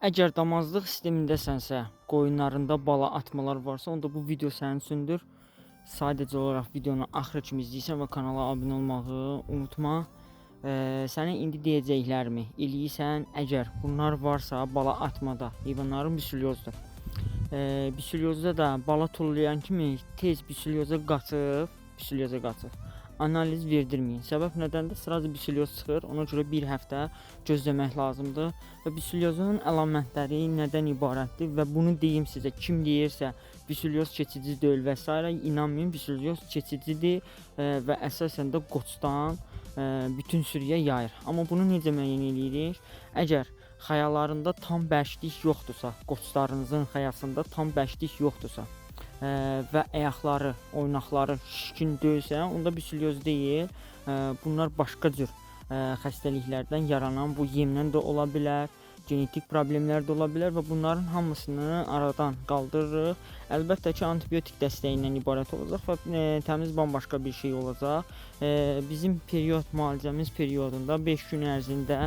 Əgər damazlıq sistemindəsənsə, qoyunlarında bala atmalar varsa, onda bu video sənin üçündür. Sadəcə olaraq videonu axıra kimi izləyirsən və kanala abunə olmağı unutma. Sənə indi deyəcəklərimi eləyirsən, əgər bunlar varsa bala atmada heyvanların bruselyozudur. Bruselyozda da bala tullayan kimi tez bruselyoza qaçıb. Analiz verdirməyin. Səbəb nədəndir? Sırada bruselyoz çıxır. Ona görə bir həftə gözləmək lazımdır. Və bruselyozun əlamətləri nədən ibarətdir və bunu deyim sizə, kim deyirsə bruselyoz keçici deyil və s. inanmayın, bruselyoz keçicidir və əsasən də qoçdan bütün sürüyə yayır. Amma bunu necə müəyyən edirik? Əgər xəyalarında tam bərklik yoxdursa, qoçlarınızın xəyasında tam bərklik yoxdursa və ayaqları, oynaqları şişkin deyilsə, onda bruselyoz deyil. Bunlar başqa cür xəstəliklərdən yaranan, bu yemdən də ola bilər, genetik problemlər də ola bilər və bunların hamısını aradan qaldırırıq. Əlbəttə ki, antibiotik dəstəyindən ibarət olacaq və təmiz bambaşqa bir şey olacaq. Bizim müalicəmiz periodunda 5 gün ərzində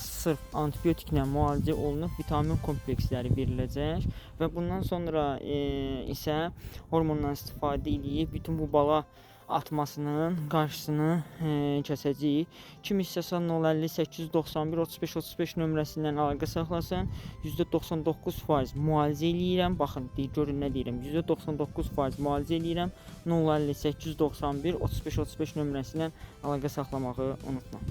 sırf antibiotiklə müalicə olunub vitamin kompleksləri veriləcək və bundan sonra isə hormondan istifadə edib bütün bu bala atmasının qarşısını kəsəcəyik. Kim istəsə 050 891 35 35 nömrəsindən əlaqə saxlasın. %99% müalicə eləyirəm. Baxın, görün nə deyirəm. %99% müalicə eləyirəm. 050 891 35 35 nömrəsindən əlaqə saxlamağı unutma.